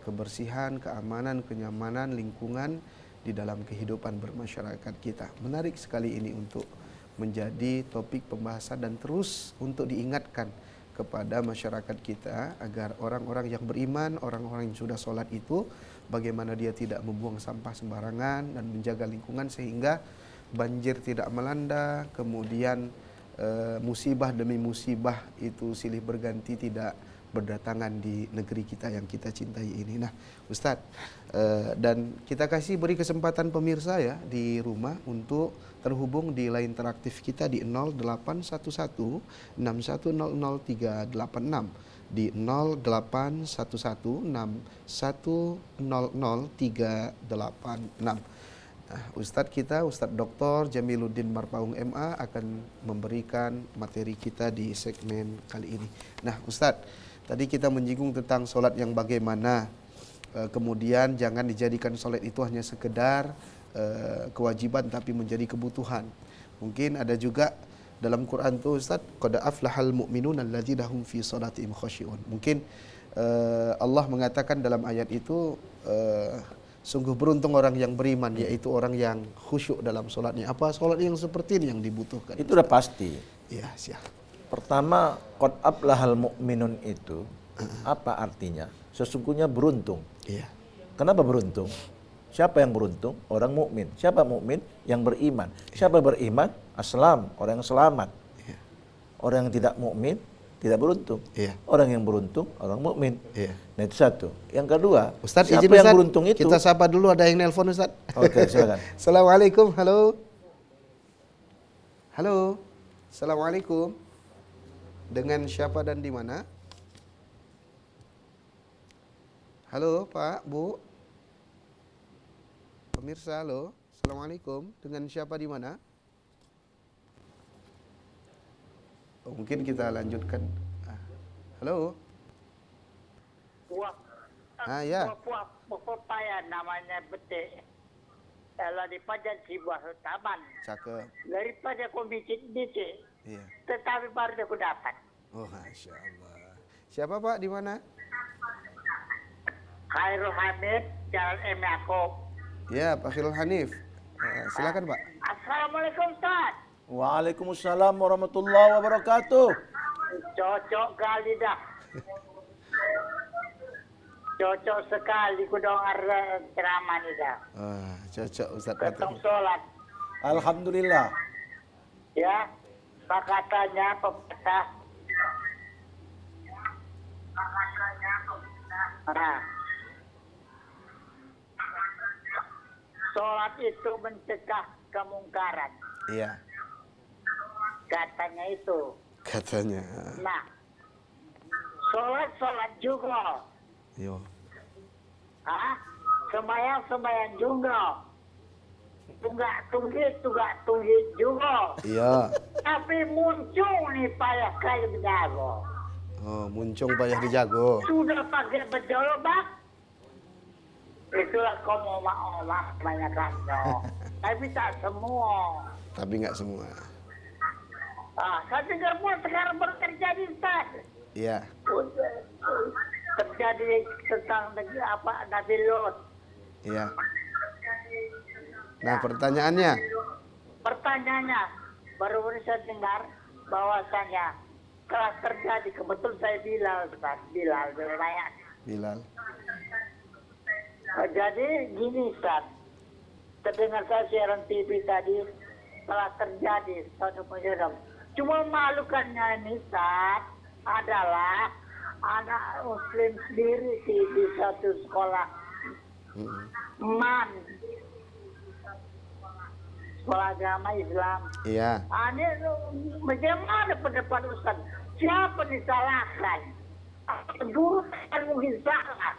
kebersihan, keamanan, kenyamanan lingkungan di dalam kehidupan bermasyarakat kita. Menarik sekali ini untuk menjadi topik pembahasan dan terus untuk diingatkan kepada masyarakat kita agar orang-orang yang beriman, orang-orang yang sudah sholat itu bagaimana dia tidak membuang sampah sembarangan dan menjaga lingkungan sehingga banjir tidak melanda, kemudian musibah demi musibah itu silih berganti tidak berdatangan di negeri kita yang kita cintai ini. Nah, Ustadz, dan kita beri kesempatan pemirsa ya di rumah untuk terhubung di line interaktif kita di 0811 6100 386 di 0811 6100 386. Nah, Ustadz Dr. Jamiluddin Marpaung MA akan memberikan materi kita di segmen kali ini. Nah, Ustadz, tadi kita menyinggung tentang sholat yang bagaimana, kemudian jangan dijadikan sholat itu hanya sekedar kewajiban tapi menjadi kebutuhan. Mungkin ada juga dalam Quran tuh Ustaz, qad aflahal mu'minun alladzina hum fi sholatihim khashi'un. Mungkin Allah mengatakan dalam ayat itu sungguh beruntung orang yang beriman, yaitu orang yang khusyuk dalam sholatnya. Apa sholat yang seperti ini yang dibutuhkan? Itu udah pasti. Iya, siap. Pertama, qad aflahal mu'minun itu apa artinya? Sesungguhnya beruntung. Iya. Kenapa beruntung? Siapa yang beruntung? Orang mukmin. Siapa mukmin? Yang beriman. Siapa beriman? Aslam, orang yang selamat. Iya. Orang yang tidak mukmin tidak beruntung. Iya. Orang yang beruntung orang mukmin. Iya. Nah, itu satu. Yang kedua, Ustaz, siapa izin yang Ustaz, beruntung itu? kita sapa dulu, ada yang nelpon Ustaz. Oke, silakan. Assalamualaikum, halo. Halo. Assalamualaikum. Dengan siapa dan di mana? Halo, Pak, Bu. Pemirsa, halo. Assalamualaikum. Dengan siapa di mana? Oh, mungkin kita lanjutkan. Halo. Buah, Ya. buah pepaya namanya betik. Kalau di Pajan Sibuah taman. Cakep. Daripada komisi betik, Iya. tetapi baru aku dapat. Oh, Masya Allah. Siapa Pak, di mana? Khairul Hamid, Jalan M. Yaakob. Ya, Pak Khairul Hanif. Silakan Pak. Assalamualaikum Ustaz. Waalaikumsalam warahmatullahi wabarakatuh. Cocok kali dah. Cocok sekali ku dengar ceramah ni dah. Cocok Ustaz. Ketong sholat. Alhamdulillah. Ya, katanya pepatah. Nah, sholat itu mencegah kemungkaran. Iya, Katanya itu. katanya. Nah, sholat juga. Yo. Sembayang juga. Tunggak juga. Iya. Tapi muncul nih payah kayu jago. Oh, muncung payah dijago. Sudah pakai berjolbak. Itulah kamu omak kebanyakan. Tapi tak semua. Tapi nggak semua. Saya dengar pun sekarang baru terjadi, Ustaz. Iya. Terjadi tentang Nabi Lot. Iya. Nah, pertanyaannya. Pertanyaannya, baru saya dengar bahwasanya telah terjadi, kebetul saya Bilal, Ustaz. Bilal. Bilal. Jadi gini, Ustaz. Terdengar saya siaran TV tadi, telah terjadi suatu kejadian. Cuma malukannya ini, Ustaz, adalah anak Muslim sendiri di satu sekolah sekolah agama Islam. Iya. Ini bagaimana pendapat Ustaz? Siapa disalahkan? Guru kan mungkin salah.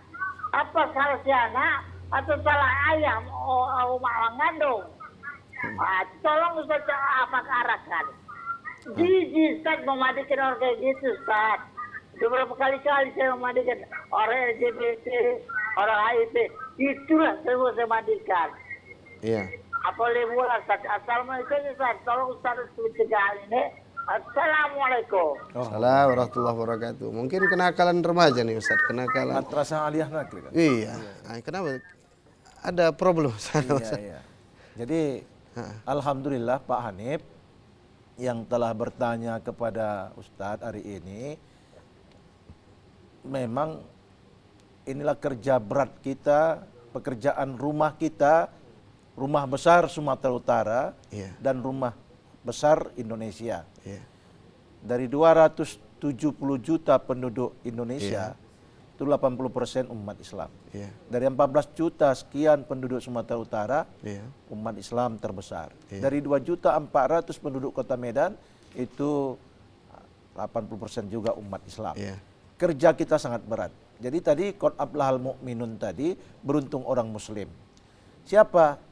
Apa salah si anak atau salah ayah mak mengandung? Tolong Ustaz apa arahkan. Jijik Ustaz memandikan orang kayak gitu Ustaz. Beberapa kali-kali saya memandikan orang LGBT, orang HIV. Itulah semua saya mandikan. Iya. Apa boleh buat Ustaz? Assalamualaikum Ustaz. Tolong Ustaz mencegah ini. Assalamualaikum. Assalamualaikum warahmatullahi wabarakatuh. Mungkin kenakalan remaja nih Ustaz, kenakalan. Madrasah aliyah negeri kan? Iya. Nah, kenapa? Ada problem sana Ustaz. Iya. Jadi alhamdulillah Pak Hanif yang telah bertanya kepada Ustadz hari ini, memang inilah kerja berat kita, pekerjaan rumah kita, rumah besar Sumatera Utara Iya. dan rumah besar Indonesia. Iya. Dari 270 juta penduduk Indonesia, itu 80% umat Islam. Iya. Dari 14 juta sekian penduduk Sumatera Utara, Iya. umat Islam terbesar. Iya. Dari 2.400.000 penduduk Kota Medan, itu 80% juga umat Islam. Iya. Kerja kita sangat berat. Jadi tadi qad aflahal mu'minun tadi, beruntung orang muslim. Siapa?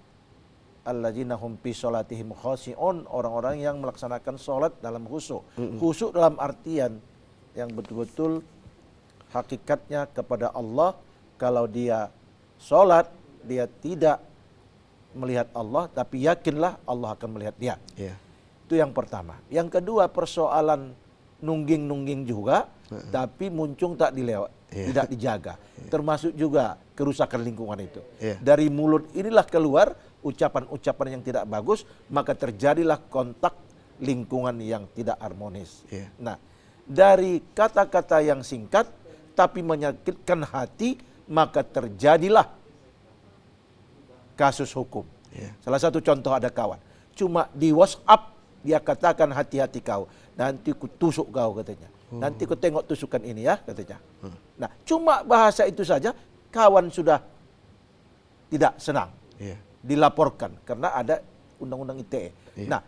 Alladzina hum fi sholatihim khashi'un, orang-orang yang melaksanakan sholat dalam khusyuk. Khusyuk dalam artian yang betul-betul hakikatnya kepada Allah. Kalau dia sholat, dia tidak melihat Allah, tapi yakinlah Allah akan melihat dia. Iya. Itu yang pertama. Yang kedua, persoalan nungging-nungging juga, tapi muncung tak dilewat, tidak dijaga. Termasuk juga kerusakan lingkungan itu. Iya. Dari mulut inilah keluar ucapan-ucapan yang tidak bagus, maka terjadilah kontak lingkungan yang tidak harmonis. Iya. Nah, dari kata-kata yang singkat tapi menyakitkan hati, maka terjadilah kasus hukum. Iya. Salah satu contoh, ada kawan, cuma di WhatsApp dia katakan, hati-hati kau, nanti ku tusuk kau katanya. Nanti ku tengok tusukan ini ya katanya. Nah, cuma bahasa itu saja kawan sudah tidak senang. Iya. Dilaporkan karena ada undang-undang ITE. Iya. Nah,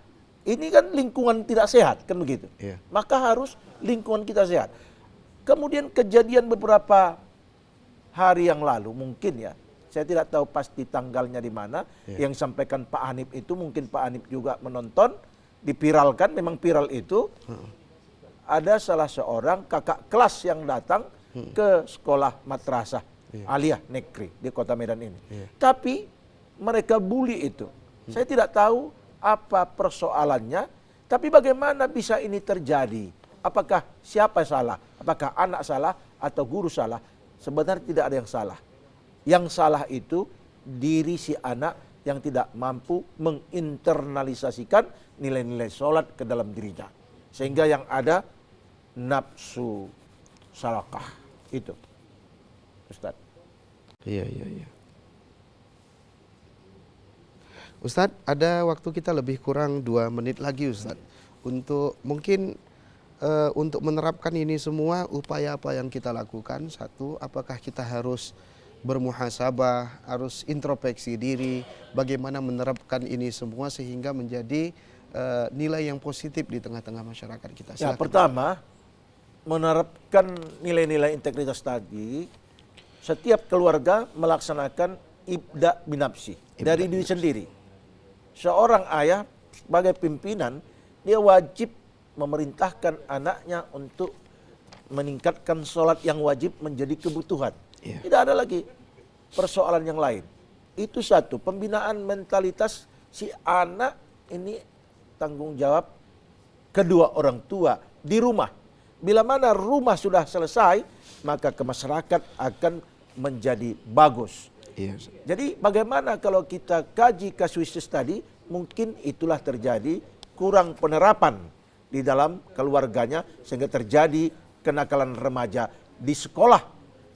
ini kan lingkungan tidak sehat, kan begitu. Iya. Maka harus lingkungan kita sehat. Kemudian kejadian beberapa hari yang lalu mungkin ya, saya tidak tahu pasti tanggalnya di mana, yang sampaikan Pak Hanif itu, mungkin Pak Hanif juga menonton, dipiralkan, memang viral itu. Ada salah seorang kakak kelas yang datang ke sekolah madrasah aliyah negeri di Kota Medan ini. Tapi mereka bully itu. Saya tidak tahu apa persoalannya, tapi bagaimana bisa ini terjadi? Apakah siapa salah? Apakah anak salah atau guru salah? Sebenarnya tidak ada yang salah. Yang salah itu diri si anak yang tidak mampu menginternalisasikan nilai-nilai sholat ke dalam dirinya. Sehingga yang ada nafsu salakah. Itu. Ustaz. Iya. Ustadz, ada waktu kita lebih kurang 2 menit lagi Ustadz. Untuk mungkin untuk menerapkan ini semua, upaya apa yang kita lakukan? Satu, apakah kita harus bermuhasabah, harus introspeksi diri, bagaimana menerapkan ini semua sehingga menjadi nilai yang positif di tengah-tengah masyarakat kita. Ya, Silakan. pertama, menerapkan nilai-nilai integritas tadi, setiap keluarga melaksanakan ibda binafsi dari diri sendiri. Seorang ayah sebagai pimpinan, dia wajib memerintahkan anaknya untuk meningkatkan sholat yang wajib menjadi kebutuhan. Tidak ada lagi persoalan yang lain. Itu satu, pembinaan mentalitas si anak ini tanggung jawab kedua orang tua di rumah. Bila mana rumah sudah selesai, maka ke masyarakat akan menjadi bagus. Iya. Jadi bagaimana kalau kita kaji kasuistis tadi, mungkin itulah terjadi kurang penerapan di dalam keluarganya sehingga terjadi kenakalan remaja di sekolah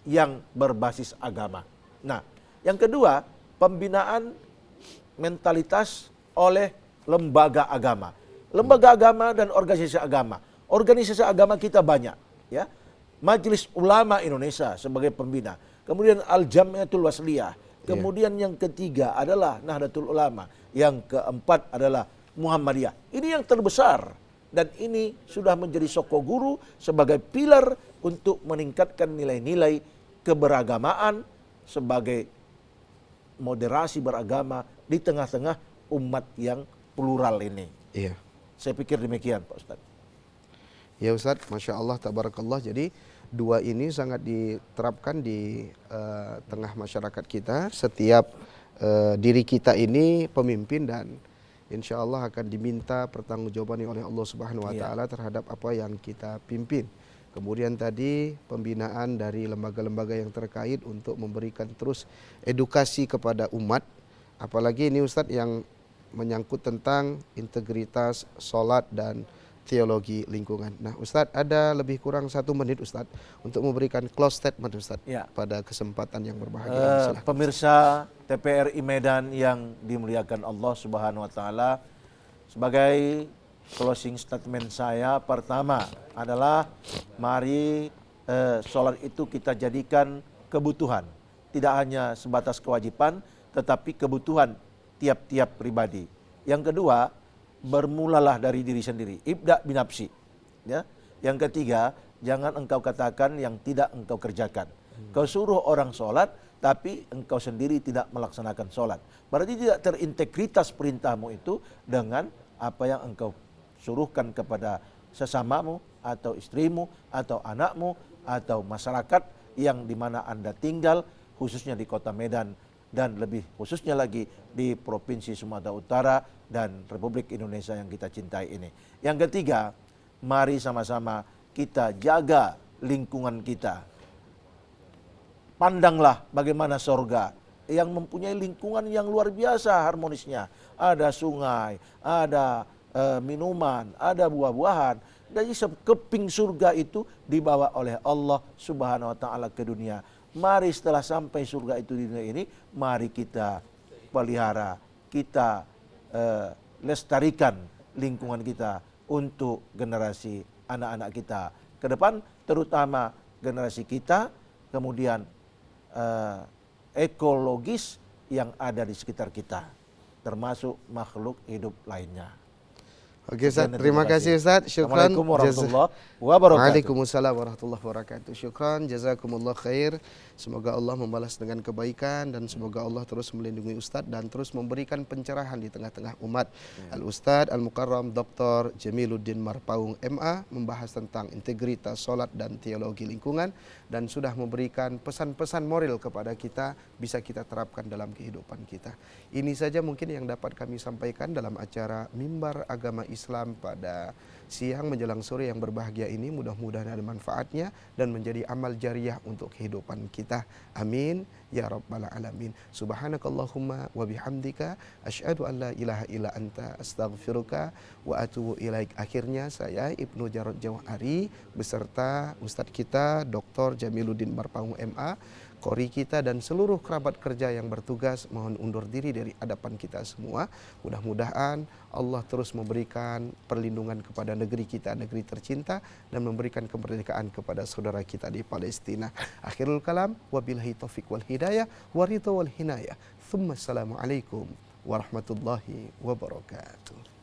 yang berbasis agama. Nah, yang kedua, pembinaan mentalitas oleh lembaga agama. Lembaga agama dan organisasi agama. Organisasi agama kita banyak, ya. Majelis Ulama Indonesia sebagai pembina. Kemudian Al-Jamiatul Wasliyah. Kemudian yang ketiga adalah Nahdlatul Ulama. Yang keempat adalah Muhammadiyah. Ini yang terbesar. Dan ini sudah menjadi soko guru sebagai pilar untuk meningkatkan nilai-nilai keberagamaan sebagai moderasi beragama di tengah-tengah umat yang plural ini. Iya. Saya pikir demikian Pak Ustadz. Ya Ustadz, Masya Allah, Tabarakallah. Jadi dua ini sangat diterapkan di tengah masyarakat kita. Setiap diri kita ini pemimpin dan insya Allah akan diminta pertanggungjawaban oleh Allah Subhanahu Wa Taala terhadap apa yang kita pimpin. Kemudian tadi pembinaan dari lembaga-lembaga yang terkait untuk memberikan terus edukasi kepada umat. Apalagi ini Ustadz yang menyangkut tentang integritas, sholat dan teologi lingkungan. Nah Ustadz, ada lebih kurang 1 menit Ustadz untuk memberikan close statement Ustadz pada kesempatan yang berbahagia. Pemirsa TPRI Medan yang dimuliakan Allah Subhanahu Wa Taala, sebagai closing statement saya pertama adalah mari sholat itu kita jadikan kebutuhan, tidak hanya sebatas kewajiban, tetapi kebutuhan tiap-tiap pribadi. Yang kedua, bermulalah dari diri sendiri, ibda binafsi. Ya. Yang ketiga, jangan engkau katakan yang tidak engkau kerjakan. Kau suruh orang sholat, tapi engkau sendiri tidak melaksanakan sholat. Berarti tidak terintegritas perintahmu itu dengan apa yang engkau suruhkan kepada sesamamu, atau istrimu, atau anakmu, atau masyarakat yang dimana Anda tinggal, khususnya di kota Medan, dan lebih khususnya lagi di Provinsi Sumatera Utara dan Republik Indonesia yang kita cintai ini. Yang ketiga, mari sama-sama kita jaga lingkungan kita. Pandanglah bagaimana sorga yang mempunyai lingkungan yang luar biasa harmonisnya. Ada sungai, ada minuman, ada buah-buahan. Dari sekeping surga itu dibawa oleh Allah Subhanahu Wa Taala ke dunia. Mari setelah sampai surga itu di dunia ini, mari kita pelihara, kita lestarikan lingkungan kita untuk generasi anak-anak kita ke depan, terutama generasi kita, kemudian ekologis yang ada di sekitar kita, termasuk makhluk hidup lainnya. Oke Ustaz, terima kasih Ustaz. Syukran. Assalamualaikum warahmatullahi wabarakatuh. Waalaikumsalam warahmatullahi wabarakatuh. Syukran, jazakumullah khair. Semoga Allah membalas dengan kebaikan dan semoga Allah terus melindungi Ustaz dan terus memberikan pencerahan di tengah-tengah umat. Al-Ustaz Al-Mukarram Dr. Jamiluddin Marpaung MA membahas tentang integritas sholat dan teologi lingkungan dan sudah memberikan pesan-pesan moral kepada kita, bisa kita terapkan dalam kehidupan kita. Ini saja mungkin yang dapat kami sampaikan dalam acara Mimbar Agama Islam pada siang menjelang sore yang berbahagia ini. Mudah-mudahan ada manfaatnya dan menjadi amal jariah untuk kehidupan kita. Amin ya rabbal alamin. Subhanakallahumma wa bihamdika asyhadu an la ilaha illa anta astaghfiruka wa atubu ilaik. Akhirnya saya Ibnu Jarod Jauhari beserta Ustadz kita Dr. Jamiluddin Marpaung MA, Kori kita dan seluruh kerabat kerja yang bertugas mohon undur diri dari hadapan kita semua. Mudah-mudahan Allah terus memberikan perlindungan kepada negeri kita, negeri tercinta, dan memberikan kemerdekaan kepada saudara kita di Palestina. Akhirul kalam, wabillahi taufiq wal hidayah, waridho wal hinayah. Thumma assalamualaikum warahmatullahi wabarakatuh.